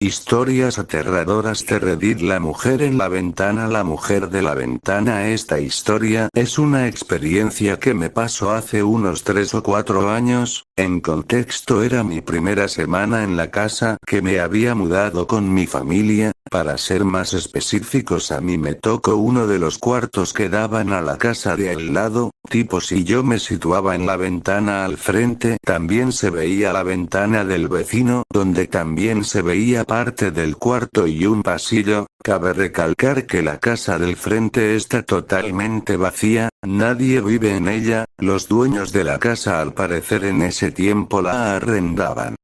Historias aterradoras de Reddit. La mujer en la ventana. La mujer de la ventana. Esta historia es una experiencia que me pasó hace unos 3 o 4 años. En contexto, era mi primera semana en la casa que me había mudado con mi familia. Para ser más específicos, a mí me tocó uno de los cuartos que daban a la casa de al lado. Tipo, si yo me situaba en la ventana al frente, también se veía la ventana del vecino, donde también se veía parte del cuarto y un pasillo. Cabe recalcar que la casa del frente está totalmente vacía, nadie vive en ella, los dueños de la casa al parecer en ese tiempo la arrendaban.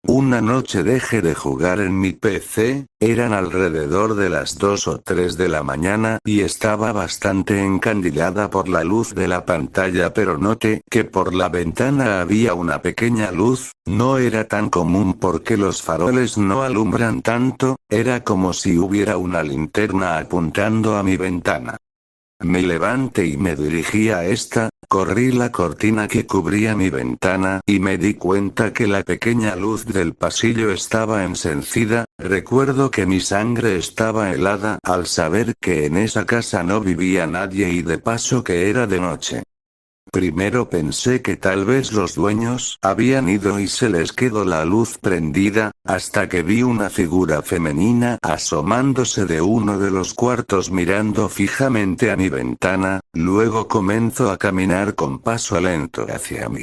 Una noche dejé de jugar en mi PC, eran alrededor de las 2 o 3 de la mañana y estaba bastante encandilada por la luz de la pantalla, pero noté que por la ventana había una pequeña luz. No era tan común porque los faroles no alumbran tanto, era como si hubiera una linterna apuntando a mi ventana. Me levanté y me dirigí a esta, corrí la cortina que cubría mi ventana y me di cuenta que la pequeña luz del pasillo estaba encendida. Recuerdo que mi sangre estaba helada al saber que en esa casa no vivía nadie y de paso que era de noche. Primero pensé que tal vez los dueños habían ido y se les quedó la luz prendida, hasta que vi una figura femenina asomándose de uno de los cuartos mirando fijamente a mi ventana, luego comenzó a caminar con paso lento hacia mí.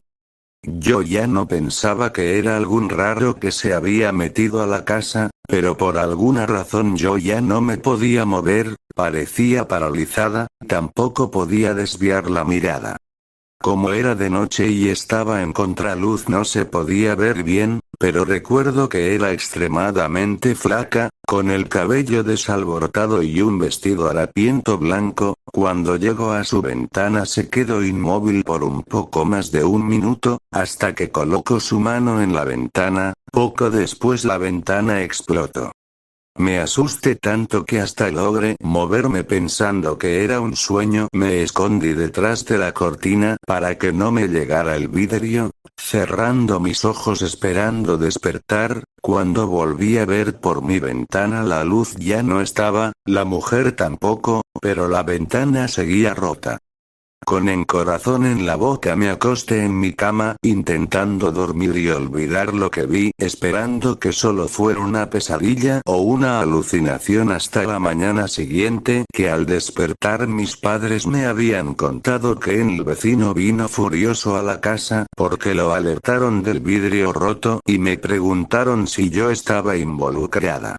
Yo ya no pensaba que era algún raro que se había metido a la casa, pero por alguna razón yo ya no me podía mover, parecía paralizada, tampoco podía desviar la mirada. Como era de noche y estaba en contraluz no se podía ver bien, pero recuerdo que era extremadamente flaca, con el cabello desalborotado y un vestido harapiento blanco. Cuando llegó a su ventana se quedó inmóvil por un poco más de un minuto, hasta que colocó su mano en la ventana. Poco después la ventana explotó. Me asusté tanto que hasta logré moverme pensando que era un sueño. Me escondí detrás de la cortina para que no me llegara el vidrio, cerrando mis ojos esperando despertar. Cuando volví a ver por mi ventana la luz ya no estaba, la mujer tampoco, pero la ventana seguía rota. Con el corazón en la boca me acosté en mi cama, intentando dormir y olvidar lo que vi, esperando que solo fuera una pesadilla o una alucinación hasta la mañana siguiente, que al despertar mis padres me habían contado que el vecino vino furioso a la casa, porque lo alertaron del vidrio roto, y me preguntaron si yo estaba involucrada.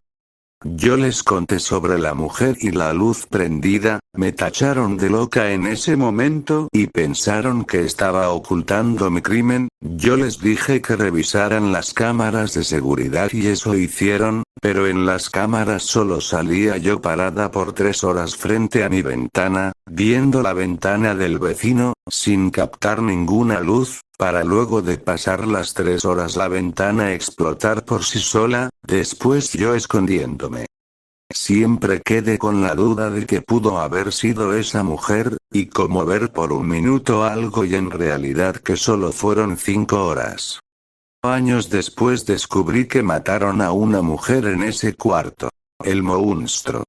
Yo les conté sobre la mujer y la luz prendida, me tacharon de loca en ese momento y pensaron que estaba ocultando mi crimen. Yo les dije que revisaran las cámaras de seguridad y eso hicieron, pero en las cámaras solo salía yo parada por 3 horas frente a mi ventana, viendo la ventana del vecino, sin captar ninguna luz, para luego de pasar las 3 horas la ventana explotar por sí sola, después yo escondiéndome. Siempre quedé con la duda de que pudo haber sido esa mujer, y como ver por un minuto algo y en realidad que solo fueron 5 horas. Años después descubrí que mataron a una mujer en ese cuarto. El monstruo.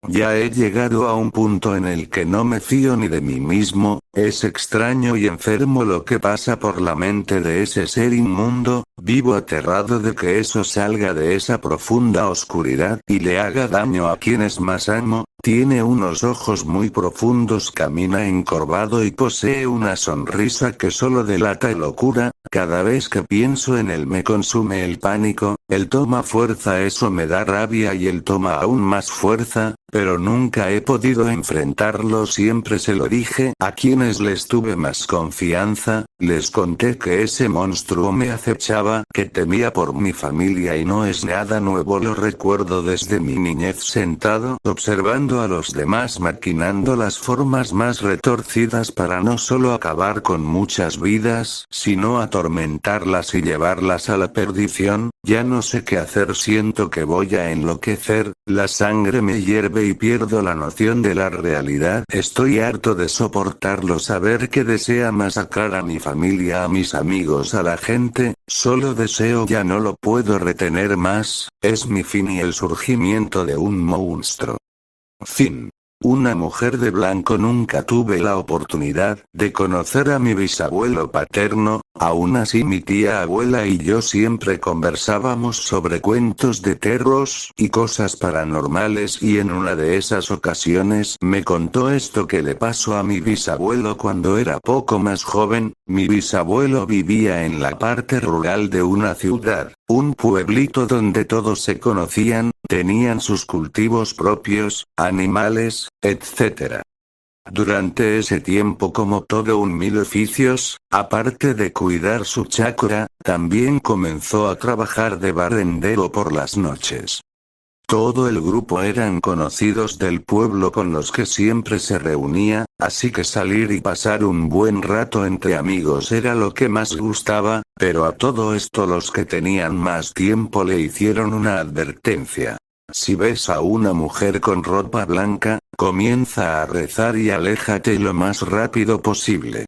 Ya he llegado a un punto en el que no me fío ni de mí mismo. Es extraño y enfermo lo que pasa por la mente de ese ser inmundo. Vivo aterrado de que eso salga de esa profunda oscuridad y le haga daño a quienes más amo. Tiene unos ojos muy profundos, camina encorvado y posee una sonrisa que solo delata locura. Cada vez que pienso en él me consume el pánico. Él toma fuerza, eso me da rabia y él toma aún más fuerza, pero nunca he podido enfrentarlo. Siempre se lo dije a quienes les tuve más confianza, les conté que ese monstruo me acechaba, que temía por mi familia y no es nada nuevo. Lo recuerdo desde mi niñez sentado, observando a los demás maquinando las formas más retorcidas para no solo acabar con muchas vidas, sino atormentarlas y llevarlas a la perdición. Ya no sé qué hacer, siento que voy a enloquecer, la sangre me hierve vuelve y pierdo la noción de la realidad. Estoy harto de soportarlo, saber que desea masacrar a mi familia, a mis amigos, a la gente, solo deseo, ya no lo puedo retener más, es mi fin y el surgimiento de un monstruo. Fin. Una mujer de blanco. Nunca tuve la oportunidad de conocer a mi bisabuelo paterno, aún así mi tía abuela y yo siempre conversábamos sobre cuentos de terros y cosas paranormales, y en una de esas ocasiones me contó esto que le pasó a mi bisabuelo cuando era poco más joven. Mi bisabuelo vivía en la parte rural de una ciudad, un pueblito donde todos se conocían, tenían sus cultivos propios, animales, etc. Durante ese tiempo, como todo un mil oficios, aparte de cuidar su chacra, también comenzó a trabajar de barrendero por las noches. Todo el grupo eran conocidos del pueblo con los que siempre se reunía, así que salir y pasar un buen rato entre amigos era lo que más gustaba, pero a todo esto los que tenían más tiempo le hicieron una advertencia. Si ves a una mujer con ropa blanca, comienza a rezar y aléjate lo más rápido posible.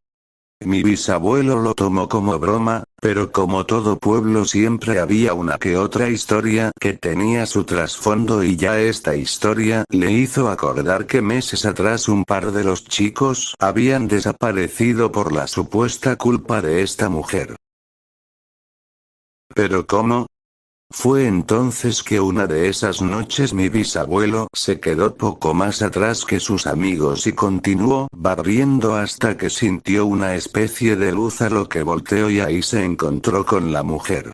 Mi bisabuelo lo tomó como broma, pero como todo pueblo siempre había una que otra historia que tenía su trasfondo, y ya esta historia le hizo acordar que meses atrás un par de los chicos habían desaparecido por la supuesta culpa de esta mujer. ¿Pero cómo? Fue entonces que una de esas noches mi bisabuelo se quedó poco más atrás que sus amigos y continuó barriendo hasta que sintió una especie de luz, a lo que volteó y ahí se encontró con la mujer.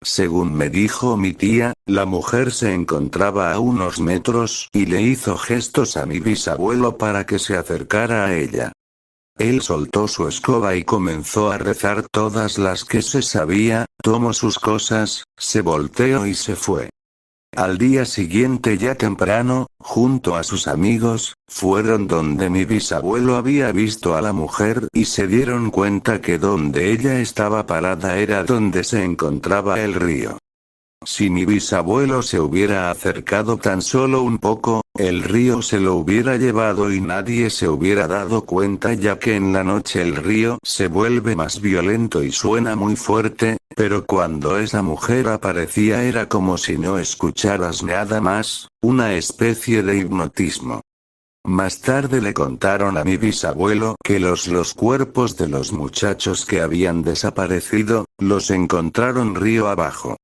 Según me dijo mi tía, la mujer se encontraba a unos metros y le hizo gestos a mi bisabuelo para que se acercara a ella. Él soltó su escoba y comenzó a rezar todas las que se sabía, tomó sus cosas, se volteó y se fue. Al día siguiente, ya temprano, junto a sus amigos, fueron donde mi bisabuelo había visto a la mujer y se dieron cuenta que donde ella estaba parada era donde se encontraba el río. Si mi bisabuelo se hubiera acercado tan solo un poco, el río se lo hubiera llevado y nadie se hubiera dado cuenta, ya que en la noche el río se vuelve más violento y suena muy fuerte, pero cuando esa mujer aparecía era como si no escucharas nada más, una especie de hipnotismo. Más tarde le contaron a mi bisabuelo que los cuerpos de los muchachos que habían desaparecido, los encontraron río abajo.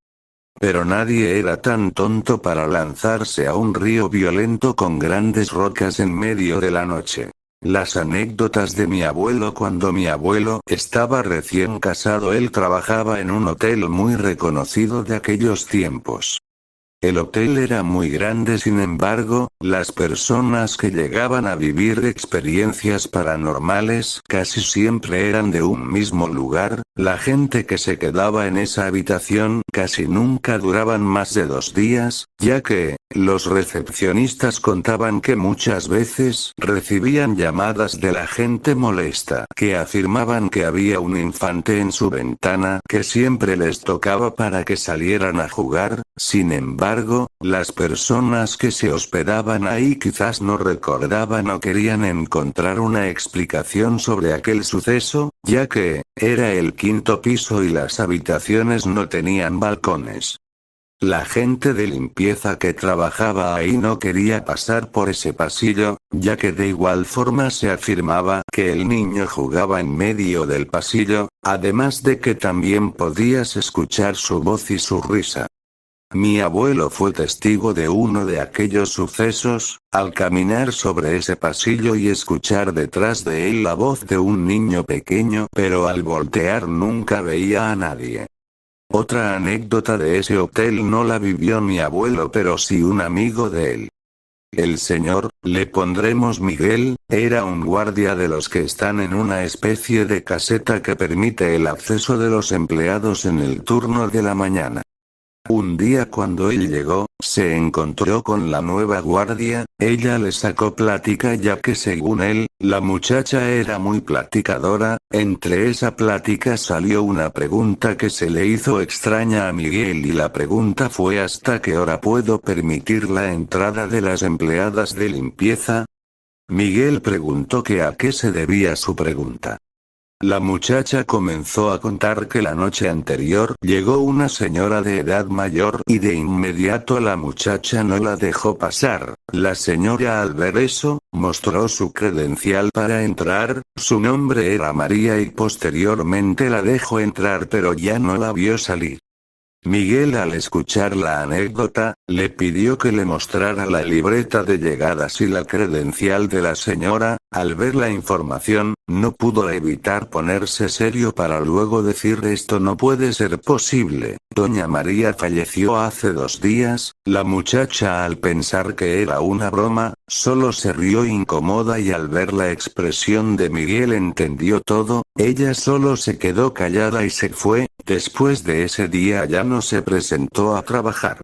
Pero nadie era tan tonto para lanzarse a un río violento con grandes rocas en medio de la noche. Las anécdotas de mi abuelo: cuando mi abuelo estaba recién casado, él trabajaba en un hotel muy reconocido de aquellos tiempos. El hotel era muy grande, sin embargo, las personas que llegaban a vivir experiencias paranormales casi siempre eran de un mismo lugar. La gente que se quedaba en esa habitación casi nunca duraban más de 2 días, ya que los recepcionistas contaban que muchas veces recibían llamadas de la gente molesta que afirmaban que había un infante en su ventana que siempre les tocaba para que salieran a jugar. Sin embargo, las personas que se hospedaban ahí quizás no recordaban o querían encontrar una explicación sobre aquel suceso, ya que era el 5.º piso y las habitaciones no tenían balcones. La gente de limpieza que trabajaba ahí no quería pasar por ese pasillo, ya que de igual forma se afirmaba que el niño jugaba en medio del pasillo, además de que también podías escuchar su voz y su risa. Mi abuelo fue testigo de uno de aquellos sucesos, al caminar sobre ese pasillo y escuchar detrás de él la voz de un niño pequeño, pero al voltear nunca veía a nadie. Otra anécdota de ese hotel no la vivió mi abuelo, pero sí un amigo de él. El señor, le pondremos Miguel, era un guardia de los que están en una especie de caseta que permite el acceso de los empleados en el turno de la mañana. Un día cuando él llegó, se encontró con la nueva guardia, ella le sacó plática ya que según él, la muchacha era muy platicadora, entre esa plática salió una pregunta que se le hizo extraña a Miguel y la pregunta fue ¿hasta qué hora puedo permitir la entrada de las empleadas de limpieza? Miguel preguntó que a qué se debía su pregunta. La muchacha comenzó a contar que la noche anterior llegó una señora de edad mayor y de inmediato la muchacha no la dejó pasar. La señora al ver eso, mostró su credencial para entrar, su nombre era María y posteriormente la dejó entrar pero ya no la vio salir. Miguel al escuchar la anécdota, le pidió que le mostrara la libreta de llegadas y la credencial de la señora. Al ver la información, no pudo evitar ponerse serio para luego decir esto no puede ser posible. Doña María falleció hace 2 días. La muchacha al pensar que era una broma, solo se rió incómoda y al ver la expresión de Miguel entendió todo, ella solo se quedó callada y se fue. Después de ese día ya no se presentó a trabajar.